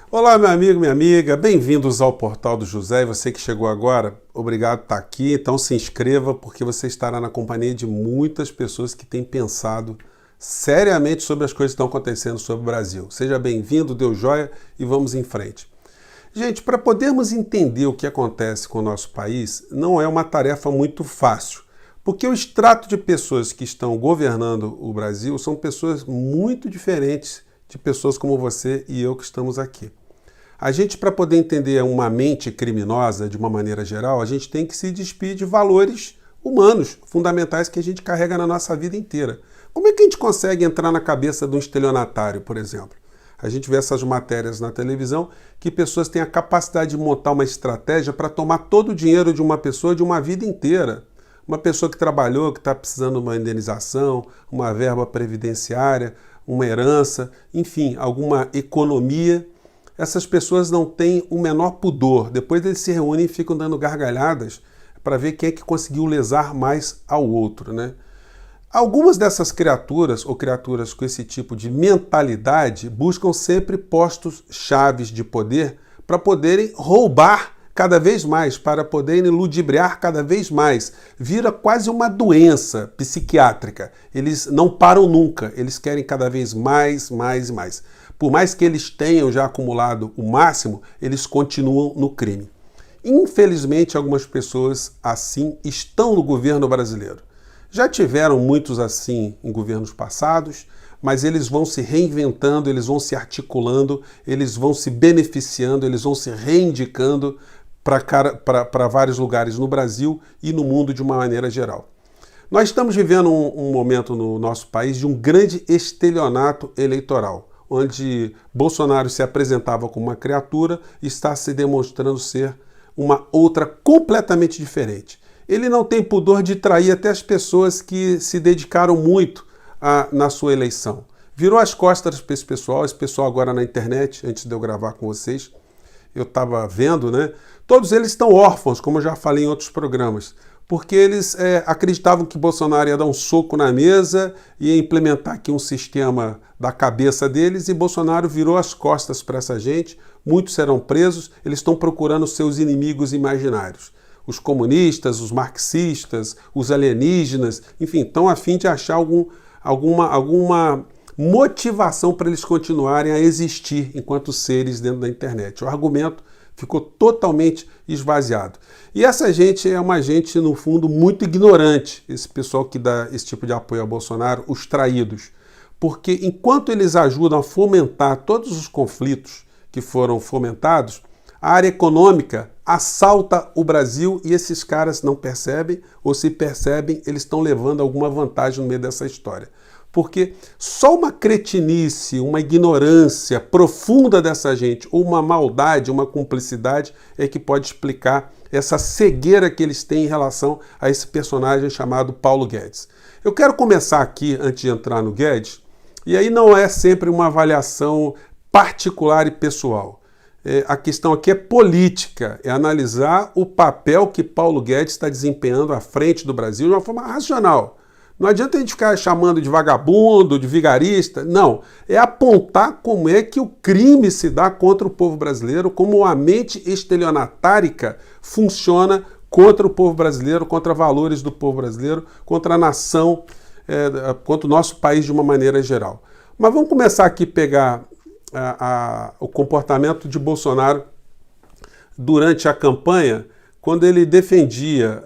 Olá, meu amigo, minha amiga, bem-vindos ao Portal do José. E você que chegou agora, obrigado por estar aqui. Então se inscreva, porque você estará na companhia de muitas pessoas que têm pensado seriamente sobre as coisas que estão acontecendo sobre o Brasil. Seja bem-vindo, deu joia e vamos em frente. Gente, para podermos entender o que acontece com o nosso país, não é uma tarefa muito fácil, porque o extrato de pessoas que estão governando o Brasil são pessoas muito diferentes de pessoas como você e eu que estamos aqui. A gente, para poder entender uma mente criminosa de uma maneira geral, a gente tem que se despir de valores humanos fundamentais que a gente carrega na nossa vida inteira. Como é que a gente consegue entrar na cabeça de um estelionatário, por exemplo? A gente vê essas matérias na televisão que pessoas têm a capacidade de montar uma estratégia para tomar todo o dinheiro de uma pessoa de uma vida inteira. Uma pessoa que trabalhou, que está precisando de uma indenização, uma verba previdenciária, uma herança, enfim, alguma economia. Essas pessoas não têm o menor pudor. Depois eles se reúnem e ficam dando gargalhadas para ver quem é que conseguiu lesar mais ao outro, né? Algumas dessas criaturas, ou criaturas com esse tipo de mentalidade, buscam sempre postos chaves de poder para poderem roubar cada vez mais, para poderem ludibriar cada vez mais. Vira quase uma doença psiquiátrica. Eles não param nunca, eles querem cada vez mais, mais e mais. Por mais que eles tenham já acumulado o máximo, eles continuam no crime. Infelizmente, algumas pessoas assim estão no governo brasileiro. Já tiveram muitos assim em governos passados, mas eles vão se reinventando, eles vão se articulando, eles vão se beneficiando, eles vão se reindicando para vários lugares no Brasil e no mundo de uma maneira geral. Nós estamos vivendo um momento no nosso país de um grande estelionato eleitoral, onde Bolsonaro se apresentava como uma criatura e está se demonstrando ser uma outra completamente diferente. Ele não tem pudor de trair até as pessoas que se dedicaram muito na sua eleição. Virou as costas para esse pessoal agora na internet, antes de eu gravar com vocês, eu estava vendo, né? Todos eles estão órfãos, como eu já falei em outros programas, porque eles acreditavam que Bolsonaro ia dar um soco na mesa, ia implementar aqui um sistema da cabeça deles, e Bolsonaro virou as costas para essa gente, muitos serão presos, eles estão procurando seus inimigos imaginários. Os comunistas, os marxistas, os alienígenas, enfim, estão a fim de achar alguma motivação para eles continuarem a existir enquanto seres dentro da internet. O argumento ficou totalmente esvaziado. E essa gente é uma gente, no fundo, muito ignorante, esse pessoal que dá esse tipo de apoio a Bolsonaro, os traídos. Porque enquanto eles ajudam a fomentar todos os conflitos que foram fomentados, a área econômica assalta o Brasil e esses caras não percebem, ou se percebem, eles estão levando alguma vantagem no meio dessa história. Porque só uma cretinice, uma ignorância profunda dessa gente, ou uma maldade, uma cumplicidade, é que pode explicar essa cegueira que eles têm em relação a esse personagem chamado Paulo Guedes. Eu quero começar aqui, antes de entrar no Guedes, e aí não é sempre uma avaliação particular e pessoal. A questão aqui é política, é analisar o papel que Paulo Guedes está desempenhando à frente do Brasil de uma forma racional. Não adianta a gente ficar chamando de vagabundo, de vigarista, não. É apontar como é que o crime se dá contra o povo brasileiro, como a mente estelionatárica funciona contra o povo brasileiro, contra valores do povo brasileiro, contra a nação, contra o nosso país de uma maneira geral. Mas vamos começar aqui a pegar o comportamento de Bolsonaro durante a campanha, quando ele defendia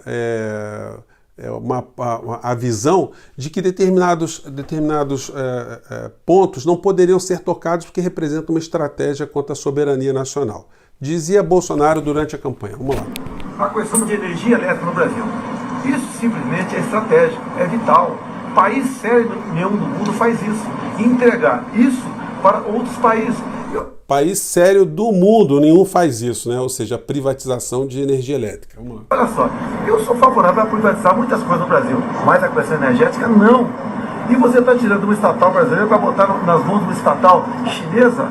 a visão de que determinados pontos não poderiam ser tocados porque representam uma estratégia contra a soberania nacional. Dizia Bolsonaro durante a campanha. Vamos lá. A questão de energia elétrica no Brasil. Isso simplesmente é estratégico, é vital. País sério nenhum do mundo faz isso. E entregar isso para outros países. País sério do mundo nenhum faz isso, né? Ou seja, a privatização de energia elétrica. Vamos lá. Olha só, eu sou favorável a privatizar muitas coisas no Brasil, mas a questão energética não. E você está tirando uma estatal brasileira para botar nas mãos de uma estatal chinesa?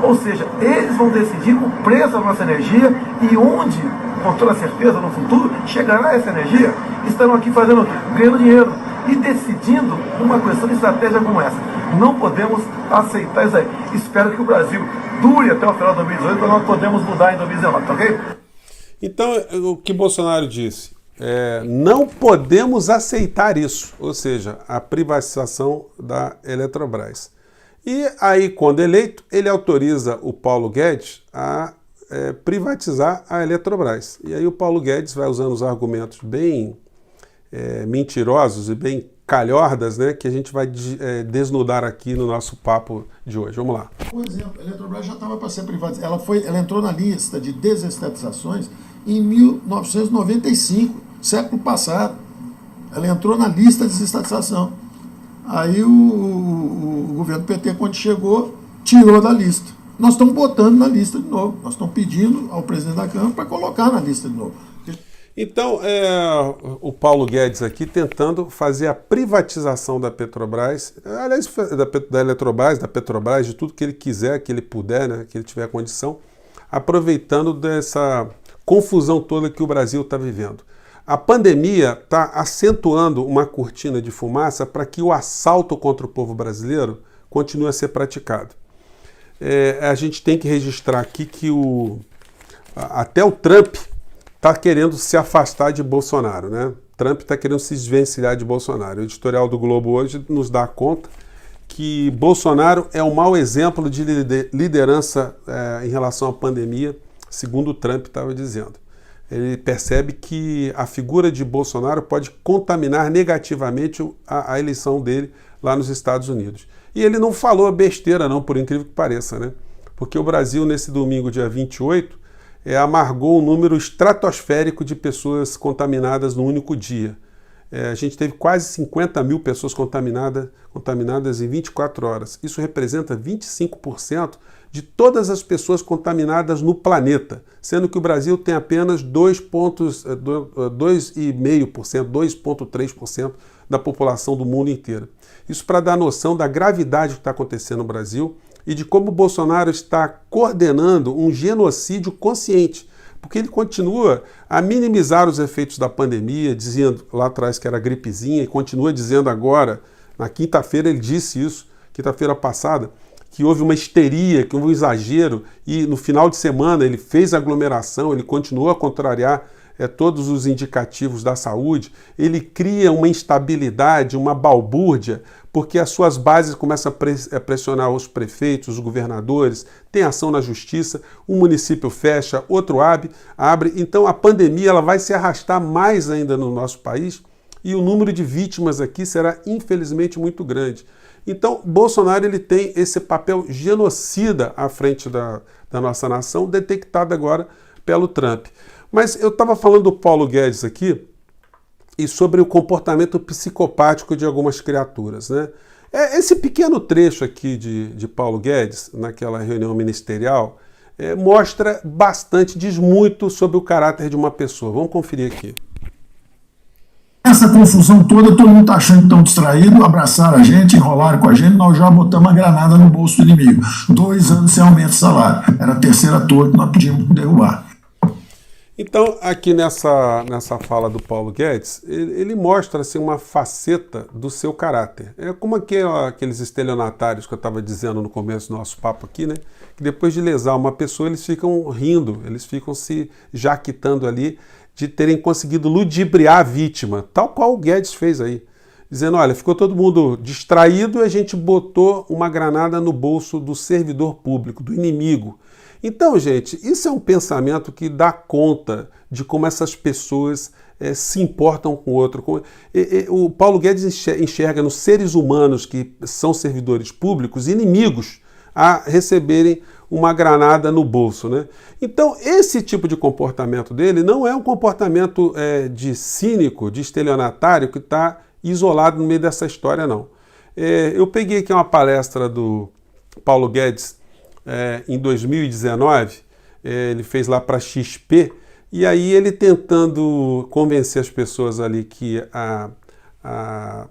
Ou seja, eles vão decidir o preço da nossa energia e onde, com toda certeza, no futuro, chegará essa energia. Estarão aqui fazendo o quê? Ganhando dinheiro e decidindo uma questão de estratégia como essa. Não podemos aceitar isso aí. Espero que o Brasil dure até o final de 2018 para nós podermos mudar em 2019, tá ok? Então, o que Bolsonaro disse? Não podemos aceitar isso, ou seja, a privatização da Eletrobras. E aí, quando eleito, ele autoriza o Paulo Guedes a privatizar a Eletrobras. E aí o Paulo Guedes vai usando os argumentos bem mentirosos e bem calhordas, né, que a gente vai desnudar aqui no nosso papo de hoje. Vamos lá. Por exemplo, a Eletrobras já estava para ser privatizada. Ela entrou na lista de desestatizações em 1995, século passado. Ela entrou na lista de desestatização. Aí o governo PT, quando chegou, tirou da lista. Nós estamos botando na lista de novo. Nós estamos pedindo ao presidente da Câmara para colocar na lista de novo. Então, o Paulo Guedes aqui tentando fazer a privatização da Petrobras, aliás, da Eletrobras, da Petrobras, de tudo que ele quiser, que ele puder, né, que ele tiver condição, aproveitando dessa confusão toda que o Brasil está vivendo. A pandemia está acentuando uma cortina de fumaça para que o assalto contra o povo brasileiro continue a ser praticado. A gente tem que registrar aqui que até o Trump está querendo se afastar de Bolsonaro, né? Trump está querendo se desvencilhar de Bolsonaro. O editorial do Globo hoje nos dá conta que Bolsonaro é um mau exemplo de liderança em relação à pandemia, segundo o Trump estava dizendo. Ele percebe que a figura de Bolsonaro pode contaminar negativamente a eleição dele lá nos Estados Unidos. E ele não falou besteira não, por incrível que pareça, né? Porque o Brasil, nesse domingo, dia 28, amargou um número estratosférico de pessoas contaminadas no único dia. A gente teve quase 50 mil pessoas contaminadas em 24 horas. Isso representa 25% de todas as pessoas contaminadas no planeta, sendo que o Brasil tem apenas 2,5%, 2,3% da população do mundo inteiro. Isso para dar noção da gravidade que está acontecendo no Brasil e de como o Bolsonaro está coordenando um genocídio consciente, porque ele continua a minimizar os efeitos da pandemia, dizendo lá atrás que era gripezinha, e continua dizendo agora, na quinta-feira ele disse isso, quinta-feira passada, que houve uma histeria, que houve um exagero, e no final de semana ele fez aglomeração, ele continuou a contrariar todos os indicativos da saúde, ele cria uma instabilidade, uma balbúrdia, porque as suas bases começam a pressionar os prefeitos, os governadores, tem ação na justiça, um município fecha, outro abre, então a pandemia ela vai se arrastar mais ainda no nosso país e o número de vítimas aqui será infelizmente muito grande. Então Bolsonaro ele tem esse papel genocida à frente da nossa nação, detectado agora pelo Trump. Mas eu estava falando do Paulo Guedes aqui e sobre o comportamento psicopático de algumas criaturas, né? Esse pequeno trecho aqui de Paulo Guedes, naquela reunião ministerial, mostra bastante, diz muito sobre o caráter de uma pessoa. Vamos conferir aqui. Essa confusão toda, todo mundo está achando que estão distraídos, abraçaram a gente, enrolaram com a gente, nós já botamos a granada no bolso do inimigo. 2 anos sem aumento de salário. Era a terceira torre que nós pedimos derrubar. Então, aqui nessa fala do Paulo Guedes, ele mostra assim, uma faceta do seu caráter. É como aqueles estelionatários que eu estava dizendo no começo do nosso papo aqui, né? Que depois de lesar uma pessoa, eles ficam rindo, eles ficam se jaquitando ali de terem conseguido ludibriar a vítima, tal qual o Guedes fez aí. Dizendo, olha, ficou todo mundo distraído e a gente botou uma granada no bolso do servidor público, do inimigo. Então, gente, isso é um pensamento que dá conta de como essas pessoas se importam com o outro. O Paulo Guedes enxerga nos seres humanos que são servidores públicos inimigos a receberem uma granada no bolso, né? Então, esse tipo de comportamento dele não é um comportamento de cínico, de estelionatário que está isolado no meio dessa história, não. Eu peguei aqui uma palestra do Paulo Guedes em 2019, ele fez lá para XP, e aí ele tentando convencer as pessoas ali que a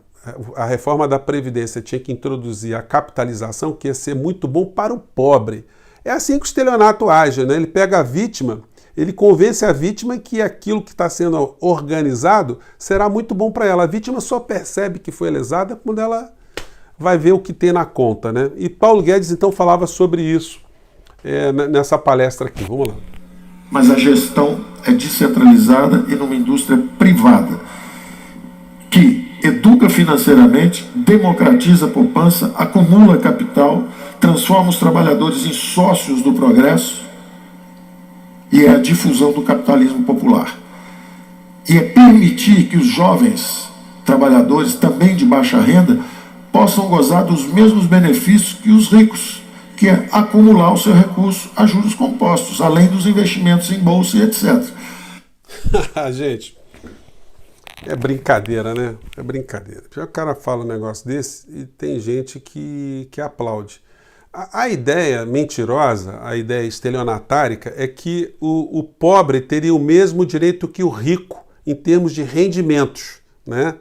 reforma da Previdência tinha que introduzir a capitalização, que ia ser muito bom para o pobre. É assim que o estelionato age, né? Ele pega a vítima, ele convence a vítima que aquilo que está sendo organizado será muito bom para ela. A vítima só percebe que foi lesada quando ela vai ver o que tem na conta, né? E Paulo Guedes então falava sobre isso. nessa palestra aqui. Vamos lá. Mas a gestão é descentralizada e numa indústria privada, que educa financeiramente, democratiza a poupança, acumula capital, transforma os trabalhadores em sócios do progresso, e é a difusão do capitalismo popular. E é permitir que os jovens trabalhadores, também de baixa renda, possam gozar dos mesmos benefícios que os ricos, que é acumular o seu recurso a juros compostos, além dos investimentos em bolsa e etc. Gente, é brincadeira, né? É brincadeira. O cara fala um negócio desse e tem gente que aplaude. A ideia mentirosa, a ideia estelionatárica é que o pobre teria o mesmo direito que o rico em termos de rendimentos, né?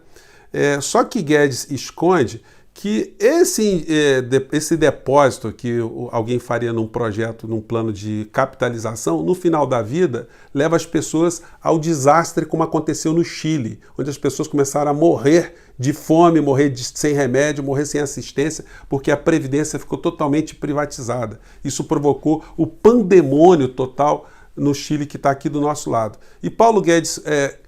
Só que Guedes esconde que esse depósito que alguém faria num projeto, num plano de capitalização, no final da vida, leva as pessoas ao desastre como aconteceu no Chile, onde as pessoas começaram a morrer de fome, morrer sem remédio, morrer sem assistência, porque a Previdência ficou totalmente privatizada. Isso provocou o pandemônio total no Chile, que está aqui do nosso lado. E Paulo Guedes,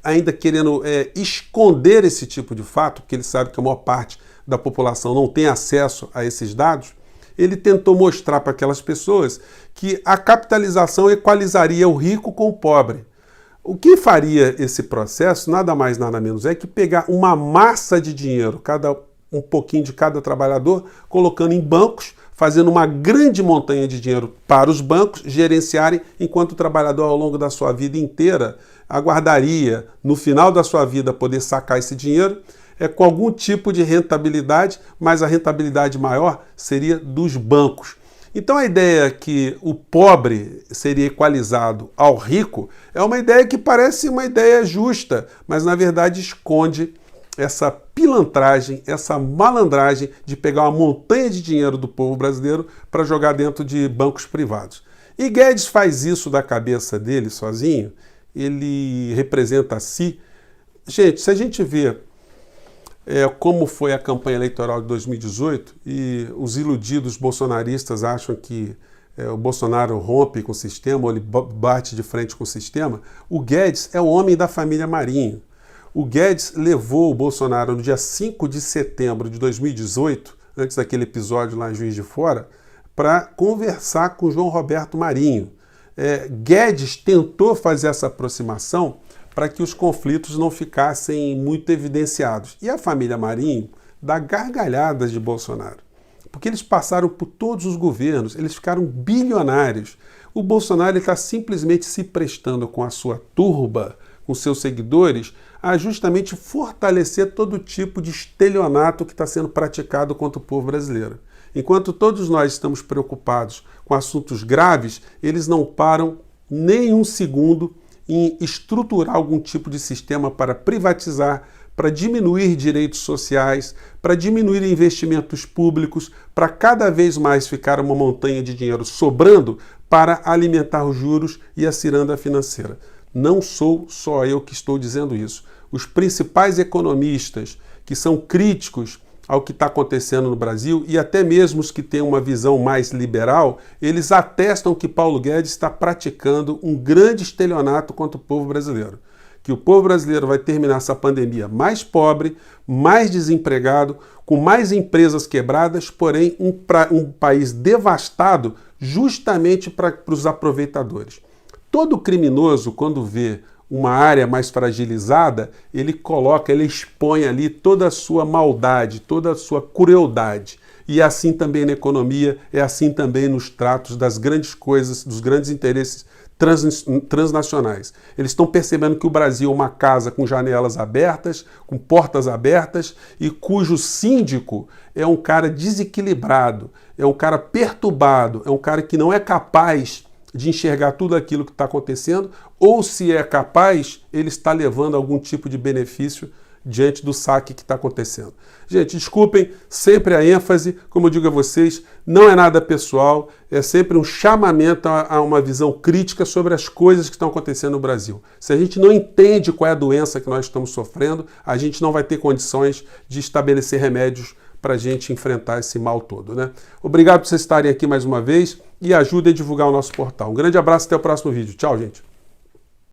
ainda querendo esconder esse tipo de fato, porque ele sabe que a maior parte da população não tem acesso a esses dados, ele tentou mostrar para aquelas pessoas que a capitalização equalizaria o rico com o pobre. O que faria esse processo, nada mais nada menos, é que pegar uma massa de dinheiro, um pouquinho de cada trabalhador, colocando em bancos, fazendo uma grande montanha de dinheiro para os bancos gerenciarem, enquanto o trabalhador, ao longo da sua vida inteira, aguardaria, no final da sua vida, poder sacar esse dinheiro, com algum tipo de rentabilidade, mas a rentabilidade maior seria dos bancos. Então a ideia que o pobre seria equalizado ao rico é uma ideia que parece uma ideia justa, mas na verdade esconde essa pilantragem, essa malandragem de pegar uma montanha de dinheiro do povo brasileiro para jogar dentro de bancos privados. E Guedes faz isso da cabeça dele sozinho, ele representa a si. Gente, se a gente vê como foi a campanha eleitoral de 2018 e os iludidos bolsonaristas acham que o Bolsonaro rompe com o sistema ou ele bate de frente com o sistema, o Guedes é o homem da família Marinho. O Guedes levou o Bolsonaro no dia 5 de setembro de 2018, antes daquele episódio lá em Juiz de Fora, para conversar com João Roberto Marinho. Guedes tentou fazer essa aproximação para que os conflitos não ficassem muito evidenciados. E a família Marinho dá gargalhadas de Bolsonaro, porque eles passaram por todos os governos, eles ficaram bilionários. O Bolsonaro está simplesmente se prestando com a sua turba, com seus seguidores, a justamente fortalecer todo tipo de estelionato que está sendo praticado contra o povo brasileiro. Enquanto todos nós estamos preocupados com assuntos graves, eles não param nem um segundo em estruturar algum tipo de sistema para privatizar, para diminuir direitos sociais, para diminuir investimentos públicos, para cada vez mais ficar uma montanha de dinheiro sobrando para alimentar os juros e a ciranda financeira. Não sou só eu que estou dizendo isso. Os principais economistas que são críticos ao que está acontecendo no Brasil e até mesmo os que têm uma visão mais liberal, eles atestam que Paulo Guedes está praticando um grande estelionato contra o povo brasileiro. Que o povo brasileiro vai terminar essa pandemia mais pobre, mais desempregado, com mais empresas quebradas, porém um país devastado justamente para os aproveitadores. Todo criminoso, quando vê uma área mais fragilizada, ele expõe ali toda a sua maldade, toda a sua crueldade. E é assim também na economia, é assim também nos tratos das grandes coisas, dos grandes interesses transnacionais. Eles estão percebendo que o Brasil é uma casa com janelas abertas, com portas abertas, e cujo síndico é um cara desequilibrado, é um cara perturbado, é um cara que não é capaz de enxergar tudo aquilo que está acontecendo, ou se é capaz, ele está levando algum tipo de benefício diante do saque que está acontecendo. Gente, desculpem, sempre a ênfase, como eu digo a vocês, não é nada pessoal, é sempre um chamamento a uma visão crítica sobre as coisas que estão acontecendo no Brasil. Se a gente não entende qual é a doença que nós estamos sofrendo, a gente não vai ter condições de estabelecer remédios para a gente enfrentar esse mal todo, né? Obrigado por vocês estarem aqui mais uma vez e ajudem a divulgar o nosso portal. Um grande abraço e até o próximo vídeo. Tchau, gente.